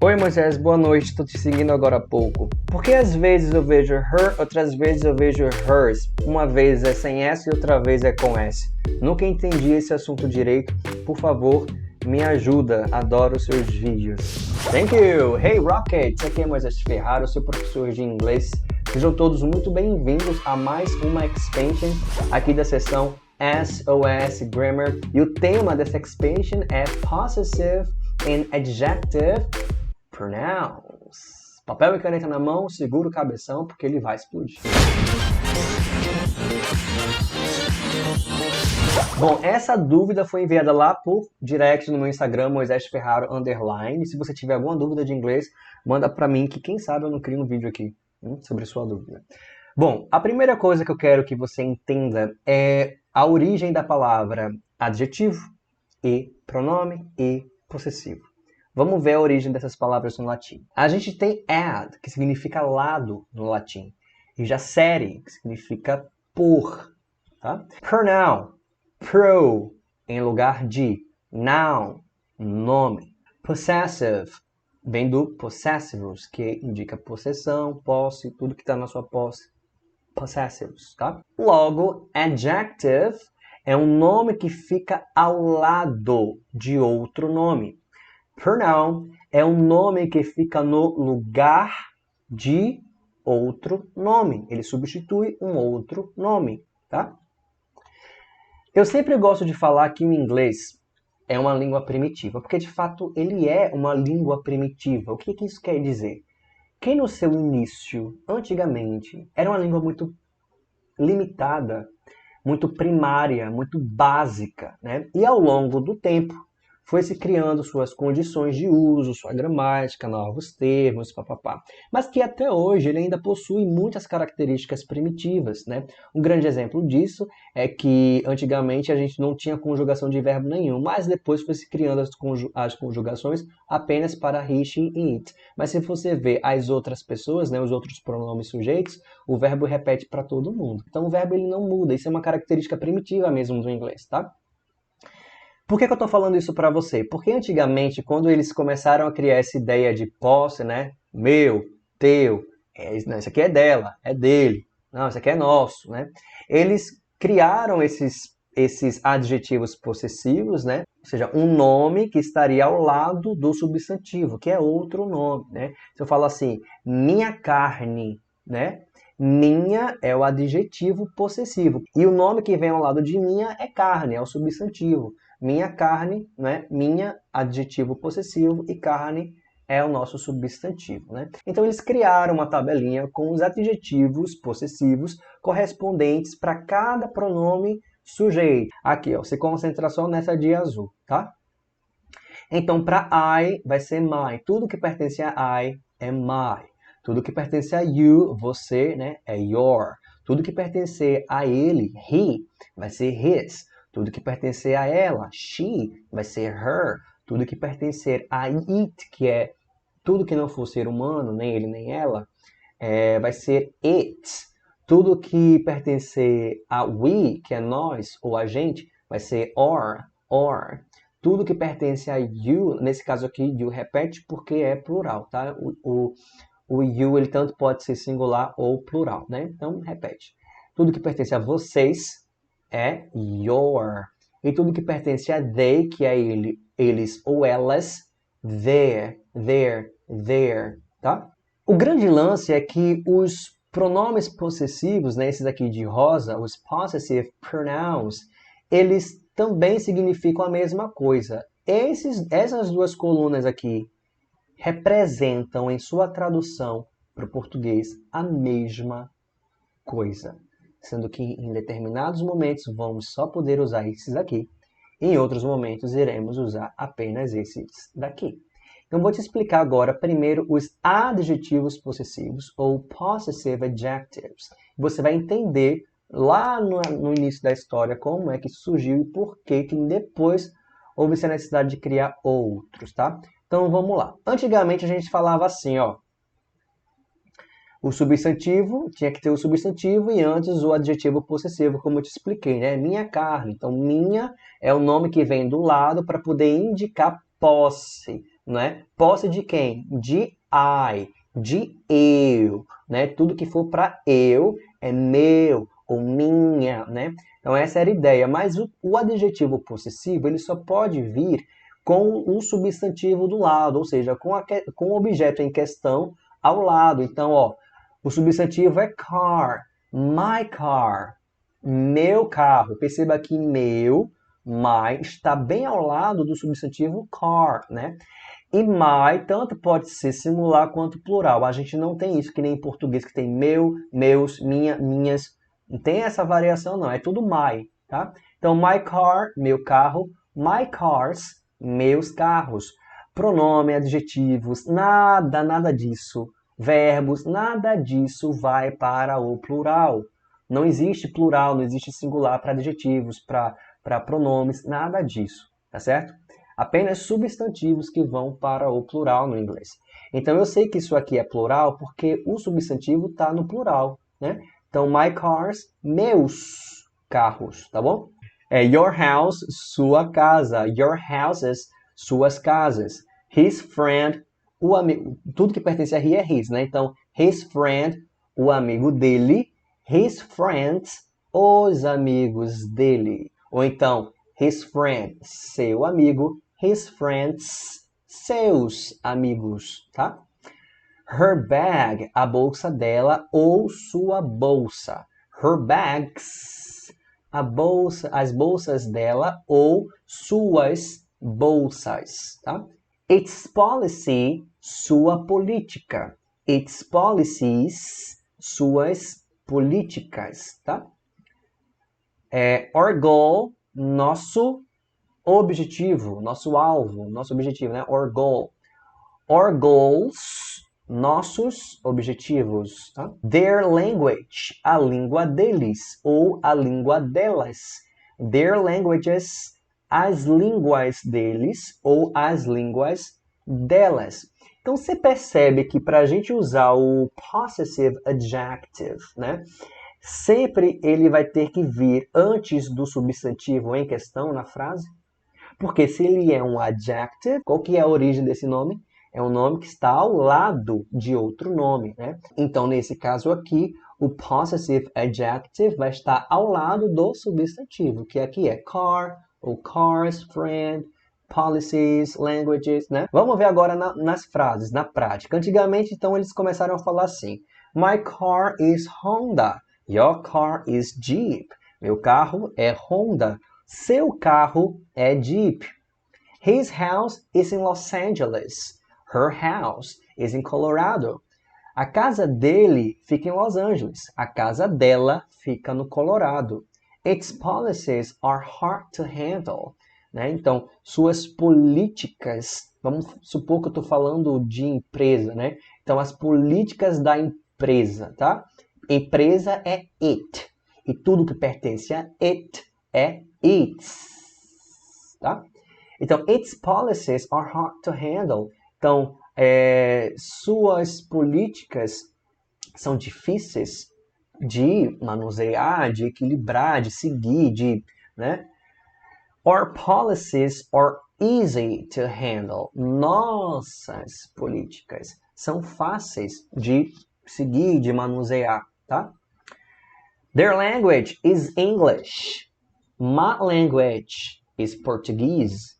Oi Moisés, boa noite, estou te seguindo agora há pouco. Porque às vezes eu vejo her, outras vezes eu vejo hers. Uma vez é sem S e outra vez é com S. Nunca entendi esse assunto direito. Por favor, me ajuda. Adoro os seus vídeos. Thank you! Hey Rockets! Aqui é Moisés Ferraro, seu professor de inglês. Sejam todos muito bem-vindos a mais uma expansion aqui da seção SOS Grammar. E o tema dessa expansion é Possessive and Adjective Pronouns. Papel e caneta na mão, segura o cabeção porque ele vai explodir. Bom, essa dúvida foi enviada lá por direct no meu Instagram, Moisés Ferraro _. Se você tiver alguma dúvida de inglês, manda pra mim que quem sabe eu não crio um vídeo aqui sobre sua dúvida. Bom, a primeira coisa que eu quero que você entenda é a origem da palavra adjetivo e pronome e possessivo. Vamos ver a origem dessas palavras no latim. A gente tem ad, que significa lado no latim. E já série, que significa por. Tá? Pronoun, pro, em lugar de. Noun, nome. Possessive, vem do possessivus, que indica possessão, posse, tudo que está na sua posse. Possessivus, tá? Logo, adjective é um nome que fica ao lado de outro nome. Pronoun é um nome que fica no lugar de outro nome. Ele substitui um outro nome, tá? Eu sempre gosto de falar que o inglês é uma língua primitiva, porque de fato ele é uma língua primitiva. O que isso quer dizer? Que no seu início, antigamente, era uma língua muito limitada, muito primária, muito básica, né? E ao longo do tempo, foi se criando suas condições de uso, sua gramática, novos termos, papapá. Mas que até hoje ele ainda possui muitas características primitivas, né? Um grande exemplo disso é que antigamente a gente não tinha conjugação de verbo nenhum, mas depois foi se criando as conjugações apenas para he, she e it. Mas se você ver as outras pessoas, né, os outros pronomes sujeitos, o verbo repete para todo mundo. Então o verbo ele não muda, isso é uma característica primitiva mesmo do inglês, tá? Por que eu estou falando isso para você? Porque antigamente, quando eles começaram a criar essa ideia de posse, né? Meu, teu, não, isso aqui é dela, é dele, não, isso aqui é nosso, né? Eles criaram esses adjetivos possessivos, né? Ou seja, um nome que estaria ao lado do substantivo, que é outro nome, né? Se eu falo assim, minha carne, né? Minha é o adjetivo possessivo. E o nome que vem ao lado de minha é carne, é o substantivo. Minha carne, né? Minha, adjetivo possessivo, e carne é o nosso substantivo, né? Então eles criaram uma tabelinha com os adjetivos possessivos correspondentes para cada pronome sujeito. Aqui, ó, se concentra só nessa de azul, tá? Então, para I vai ser my. Tudo que pertence a I é my. Tudo que pertence a you, você, né, é your. Tudo que pertence a ele, he, vai ser his. Tudo que pertencer a ela, she, vai ser her. Tudo que pertencer a it, que é tudo que não for ser humano, nem ele nem ela, vai ser it. Tudo que pertencer a we, que é nós ou a gente, vai ser or. Tudo que pertence a you, nesse caso aqui, you repete porque é plural, tá? O you, ele tanto pode ser singular ou plural, né? Então, repete. Tudo que pertence a vocês é your. E tudo que pertence a they, que é eles ou elas, their, tá? O grande lance é que os pronomes possessivos, né, esses aqui de rosa, os possessive pronouns, eles também significam a mesma coisa. Essas duas colunas aqui representam em sua tradução para o português a mesma coisa. Sendo que em determinados momentos vamos só poder usar esses aqui, em outros momentos iremos usar apenas esses daqui. Então vou te explicar agora primeiro os adjetivos possessivos ou possessive adjectives. Você vai entender lá no início da história como é que surgiu e por que depois houve essa necessidade de criar outros, tá? Então vamos lá. Antigamente a gente falava assim, ó. O substantivo, tinha que ter o substantivo e antes o adjetivo possessivo, como eu te expliquei, né? Minha carne. Então, minha é o nome que vem do lado para poder indicar posse. né? Posse de quem? De I, de eu, né? Tudo que for para eu é meu ou minha, né? Então essa era a ideia. Mas o adjetivo possessivo ele só pode vir com um substantivo do lado, ou seja, com o objeto em questão ao lado. Então, ó, o substantivo é car, my car, meu carro. Perceba que meu, my, está bem ao lado do substantivo car, né? E my tanto pode ser singular quanto plural. A gente não tem isso, que nem em português, que tem meu, meus, minha, minhas. Não tem essa variação, não. É tudo my, tá? Então, my car, meu carro. My cars, meus carros. Pronome, adjetivos, nada disso. Verbos, nada disso vai para o plural. Não existe plural, não existe singular para adjetivos, para pronomes, nada disso, tá certo? Apenas substantivos que vão para o plural no inglês. Então eu sei que isso aqui é plural porque o substantivo está no plural, né? Então, my cars, meus carros, tá bom? Your house, sua casa. Your houses, suas casas. His friend, o amigo. Tudo que pertence a he é his, né? Então, his friend, o amigo dele. His friends, os amigos dele. Ou então, his friend, seu amigo. His friends, seus amigos, tá? Her bag, a bolsa dela ou sua bolsa. Her bags, as bolsas dela ou suas bolsas, tá? Its policy, sua política. Its policies, suas políticas, tá? Our goal, nosso objetivo, nosso alvo, nosso objetivo, né? Our goal. Our goals, nossos objetivos, tá? Their language, a língua deles ou a língua delas. Their languages, as línguas deles ou as línguas delas. Então você percebe que para a gente usar o possessive adjective, né? Sempre ele vai ter que vir antes do substantivo em questão na frase. Porque se ele é um adjective, qual que é a origem desse nome? É um nome que está ao lado de outro nome, né? Então, nesse caso aqui, o possessive adjective vai estar ao lado do substantivo, que aqui é car, ou cars, friend, policies, languages, né? Vamos ver agora nas frases, na prática. Antigamente, então, eles começaram a falar assim: My car is Honda. Your car is Jeep. Meu carro é Honda. Seu carro é Jeep. His house is in Los Angeles. Her house is in Colorado. A casa dele fica em Los Angeles. A casa dela fica no Colorado. Its policies are hard to handle. Né? Então, suas políticas, vamos supor que eu estou falando de empresa, né? Então, as políticas da empresa, tá? Empresa é it. E tudo que pertence a it é its, tá? Então, its policies are hard to handle. Então, suas políticas são difíceis de manusear, de equilibrar, de seguir, né? Our policies are easy to handle. Nossas políticas são fáceis de seguir, de manusear, tá? Their language is English. My language is Portuguese.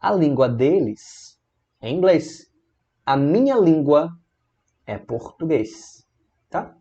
A língua deles é inglês. A minha língua é português, tá?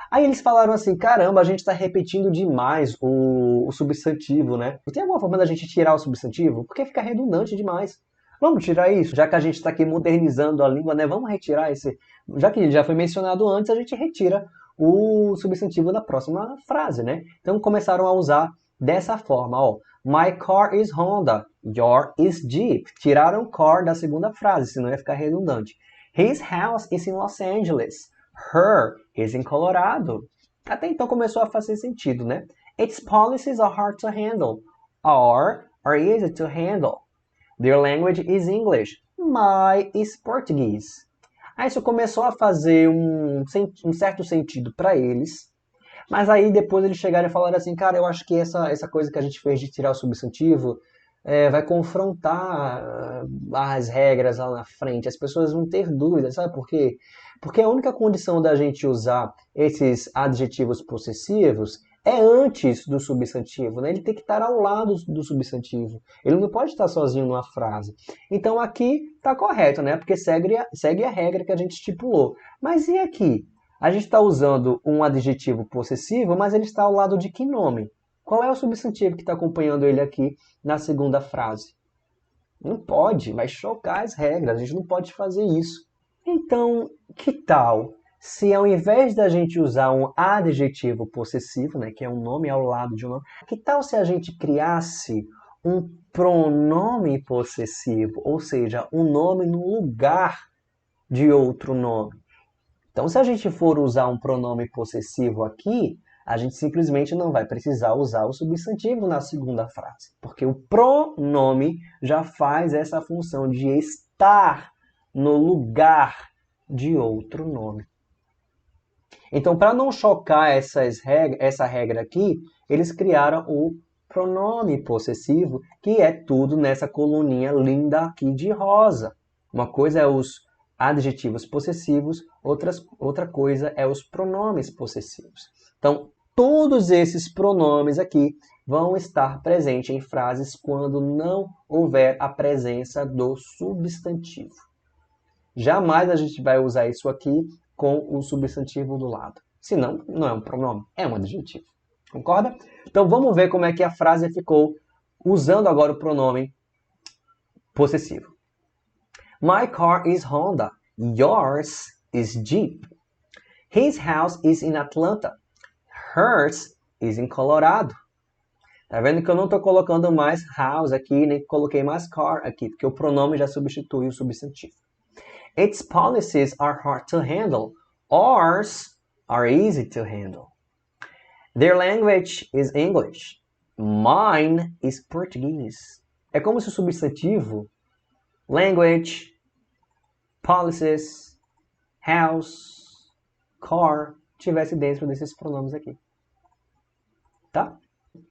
Aí eles falaram assim, caramba, a gente está repetindo demais o substantivo, né? Tem alguma forma da gente tirar o substantivo? Porque fica redundante demais. Vamos tirar isso? Já que a gente está aqui modernizando a língua, né? Vamos retirar esse... Já que ele já foi mencionado antes, a gente retira o substantivo da próxima frase, né? Então começaram a usar dessa forma, ó. My car is Honda, your is Jeep. Tiraram car da segunda frase, senão ia ficar redundante. His house is in Los Angeles. Her is in Colorado. Até então começou a fazer sentido, né? Its policies are hard to handle. Are easy to handle. Their language is English. My is Portuguese. Aí isso começou a fazer um certo sentido para eles. Mas aí depois eles chegaram e falaram assim, cara, eu acho que essa coisa que a gente fez de tirar o substantivo vai confrontar as regras lá na frente. As pessoas vão ter dúvidas, sabe por quê? Porque a única condição da gente usar esses adjetivos possessivos é antes do substantivo, né? Ele tem que estar ao lado do substantivo. Ele não pode estar sozinho numa frase. Então aqui está correto, né? Porque segue a regra que a gente estipulou. Mas e aqui? A gente está usando um adjetivo possessivo, mas ele está ao lado de que nome? Qual é o substantivo que está acompanhando ele aqui na segunda frase? Não pode, vai chocar as regras, a gente não pode fazer isso. Então, que tal se ao invés da gente usar um adjetivo possessivo, né, que é um nome ao lado de um nome, que tal se a gente criasse um pronome possessivo, ou seja, um nome no lugar de outro nome? Então, se a gente for usar um pronome possessivo aqui, a gente simplesmente não vai precisar usar o substantivo na segunda frase, porque o pronome já faz essa função de estar no lugar de outro nome. Então, para não chocar essa regra aqui, eles criaram o pronome possessivo, que é tudo nessa coluninha linda aqui de rosa. Uma coisa é os adjetivos possessivos, outra coisa é os pronomes possessivos. Então, todos esses pronomes aqui vão estar presentes em frases quando não houver a presença do substantivo. Jamais a gente vai usar isso aqui com o substantivo do lado. Senão, não é um pronome, é um adjetivo. Concorda? Então, vamos ver como é que a frase ficou usando agora o pronome possessivo. My car is Honda. Yours is Jeep. His house is in Atlanta. Hers is in Colorado. Tá vendo que eu não estou colocando mais house aqui, nem coloquei mais car aqui, porque o pronome já substitui o substantivo. Its policies are hard to handle. Ours are easy to handle. Their language is English. Mine is Portuguese. É como se o substantivo language, policies, house, car tivesse dentro desses pronomes aqui. Tá?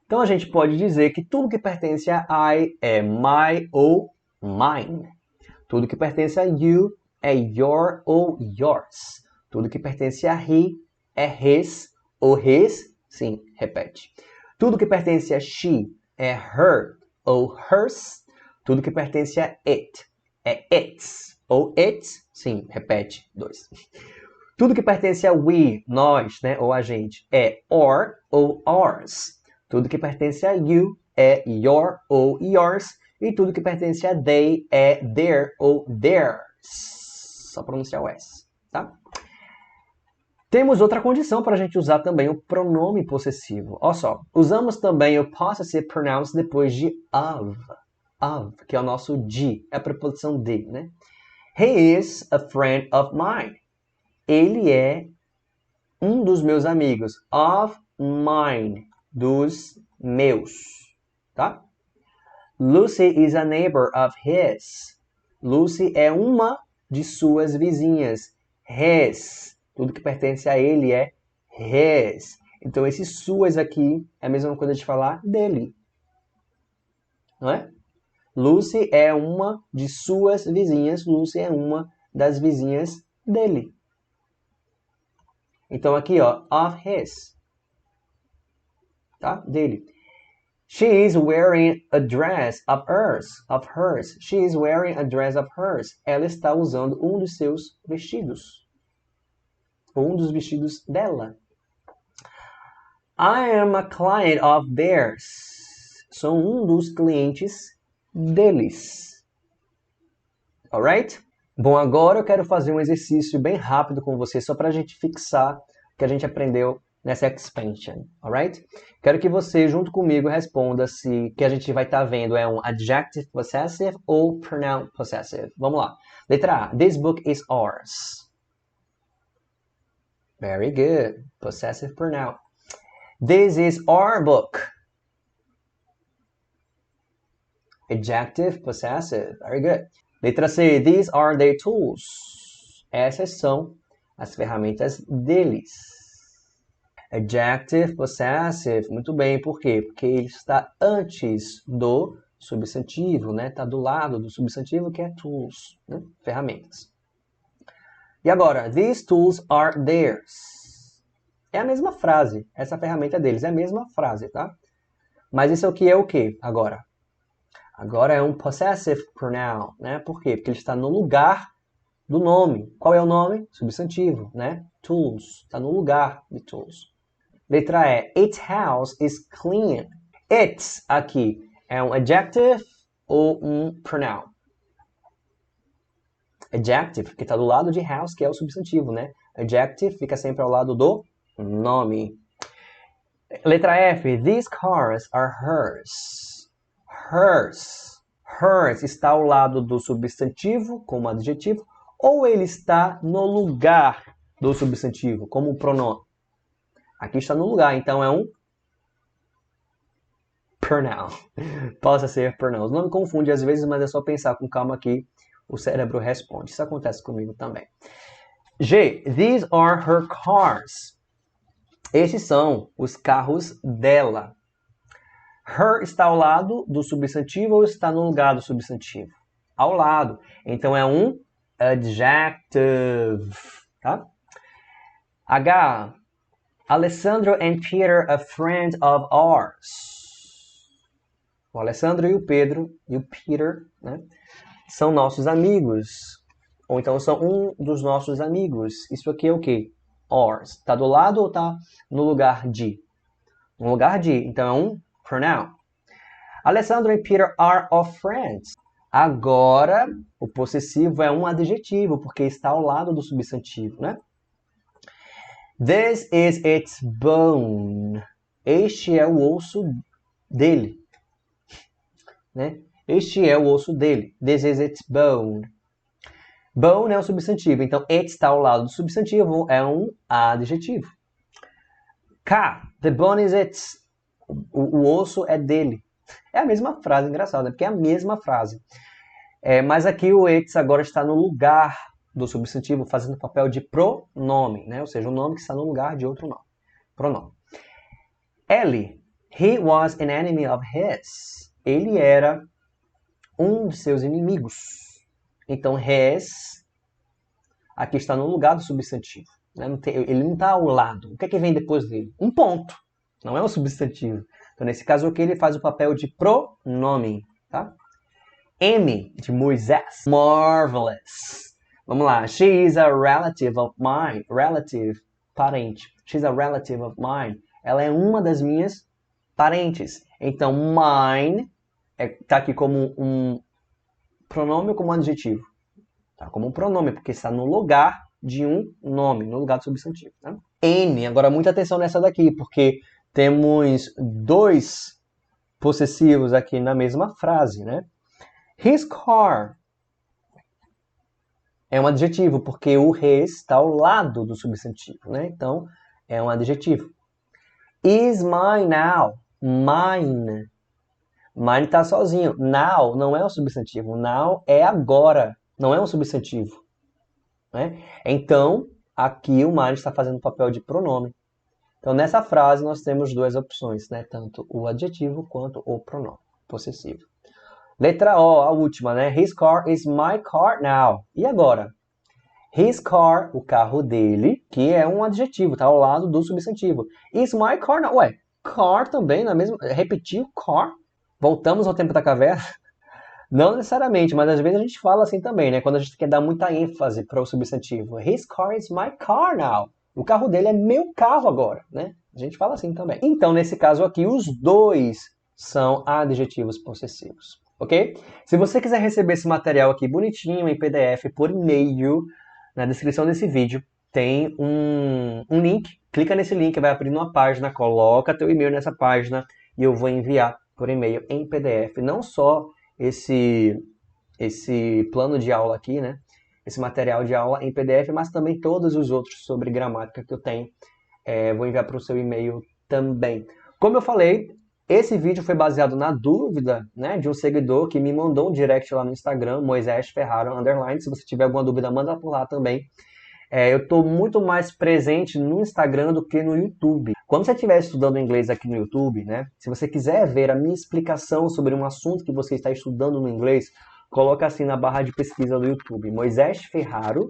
Então a gente pode dizer que tudo que pertence a I é my ou mine. Tudo que pertence a you é your ou yours. Tudo que pertence a he é his ou his. Sim, repete. Tudo que pertence a she é her ou hers. Tudo que pertence a it é its ou its. Sim, repete. 2. Tudo que pertence a we, nós, né, ou a gente, é or ou ours. Tudo que pertence a you é your ou yours. E tudo que pertence a they é their ou theirs. Só pronunciar o S, tá? Temos outra condição para a gente usar também o pronome possessivo. Olha só, usamos também o possessive pronouns depois de of, que é o nosso de, é a preposição de, né? He is a friend of mine. Ele é um dos meus amigos. Of mine, dos meus, tá? Lucy is a neighbor of his. Lucy é uma de suas vizinhas. His. Tudo que pertence a ele é his. Então, esses suas aqui é a mesma coisa de falar dele. Não é? Lucy é uma de suas vizinhas. Lucy é uma das vizinhas dele. Então, aqui, ó, of his. Tá? Dele. She is wearing a dress of hers. She is wearing a dress of hers. Ela está usando um dos seus vestidos. Ou um dos vestidos dela. I am a client of theirs. Sou um dos clientes deles. Alright? Bom, agora eu quero fazer um exercício bem rápido com você, só para a gente fixar o que a gente aprendeu nessa expansion, alright? Quero que você, junto comigo, responda se o que a gente vai estar vendo é um adjective possessive ou pronoun possessive. Vamos lá. Letra A. This book is ours. Very good. Possessive pronoun. This is our book. Adjective possessive. Very good. Letra C. These are their tools. Essas são as ferramentas deles. Adjective possessive. Muito bem. Por quê? Porque ele está antes do substantivo, né? Tá do lado do substantivo que é tools, né? Ferramentas. E agora, these tools are theirs. É a mesma frase. Essa ferramenta é deles, é a mesma frase, tá? Mas isso aqui é o que agora? Agora é um possessive pronoun, né? Por quê? Porque ele está no lugar do nome. Qual é o nome? Substantivo, né? Tools. Está no lugar de tools. Letra E. Its house is clean. Its aqui é um adjective ou um pronoun? Adjective, que está do lado de house, que é o substantivo, né? Adjective fica sempre ao lado do nome. Letra F. These cars are hers. Hers. Hers está ao lado do substantivo, como adjetivo, ou ele está no lugar do substantivo, como pronome? Aqui está no lugar, então é um pronoun. Possa ser pronoun. Não me confunde às vezes, mas é só pensar com calma que o cérebro responde. Isso acontece comigo também. G. These are her cars. Esses são os carros dela. Her está ao lado do substantivo ou está no lugar do substantivo? Ao lado. Então é um adjective. Tá? H. Alessandro and Peter, a friend of ours. O Alessandro e o Pedro, e o Peter, né, são nossos amigos. Ou então são um dos nossos amigos. Isso aqui é o quê? Ours. Está do lado ou está no lugar de? No lugar de. Então é um pronoun. Alessandro and Peter are of friends. Agora, o possessivo é um adjetivo, porque está ao lado do substantivo, né? This is its bone. Este é o osso dele. Né? Este é o osso dele. This is its bone. Bone é um substantivo, então it está ao lado do substantivo, é um adjetivo. K. The bone is its. O osso é dele. É a mesma frase, engraçada, porque é a mesma frase. Mas aqui o its agora está no lugar do substantivo, fazendo o papel de pronome, né? Ou seja, um nome que está no lugar de outro nome. Pronome. L. He was an enemy of his. Ele era um de seus inimigos. Então, his, aqui está no lugar do substantivo. Né? Ele não está ao lado. O que é que vem depois dele? Um ponto. Não é um substantivo. Então, nesse caso aqui, ele faz o papel de pronome. Tá? M, de Moisés. Marvelous. Vamos lá. She is a relative of mine. Relative, parente. She's a relative of mine. Ela é uma das minhas parentes. Então, mine está aqui como um pronome ou como um adjetivo? Tá, como um pronome, porque está no lugar de um nome, no lugar do substantivo. Tá? N, agora muita atenção nessa daqui, porque temos dois possessivos aqui na mesma frase, né? His car é um adjetivo, porque o his está ao lado do substantivo, né? Então, é um adjetivo. Is mine now. Mine. Mine está sozinho. Now não é um substantivo. Now é agora. Não é um substantivo. Né? Então, aqui o mine está fazendo o papel de pronome. Então, nessa frase, nós temos duas opções, né? Tanto o adjetivo quanto o pronome possessivo. Letra O, a última, né? His car is my car now. E agora? His car, o carro dele, que é um adjetivo, tá ao lado do substantivo. Is my car now. Ué, car também, na mesma... Repetiu car. Voltamos ao tempo da caverna. Não necessariamente, mas às vezes a gente fala assim também, né? Quando a gente quer dar muita ênfase para o substantivo. His car is my car now. O carro dele é meu carro agora, né? A gente fala assim também. Então, nesse caso aqui, os dois são adjetivos possessivos, ok? Se você quiser receber esse material aqui bonitinho em PDF por e-mail, na descrição desse vídeo tem um link. Clica nesse link, vai abrir uma página, coloca teu e-mail nessa página e eu vou enviar por e-mail em PDF. Não só esse plano de aula aqui, né? Esse material de aula em PDF, mas também todos os outros sobre gramática que eu tenho. Vou enviar para o seu e-mail também. Como eu falei, esse vídeo foi baseado na dúvida, né, de um seguidor que me mandou um direct lá no Instagram, Moisés Ferraro _. Se você tiver alguma dúvida, manda por lá também. Eu estou muito mais presente no Instagram do que no YouTube. Quando você estiver estudando inglês aqui no YouTube, né? Se você quiser ver a minha explicação sobre um assunto que você está estudando no inglês, coloca assim na barra de pesquisa do YouTube, Moisés Ferraro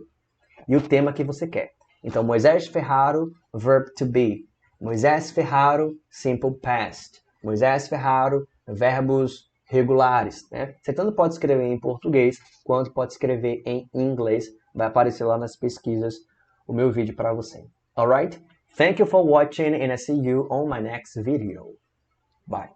e o tema que você quer. Então, Moisés Ferraro, verb to be. Moisés Ferraro, simple past. Moisés Ferraro, verbos regulares, né? Você tanto pode escrever em português, quanto pode escrever em inglês. Vai aparecer lá nas pesquisas o meu vídeo para você. Alright? Thank you for watching and I see you on my next video. Bye.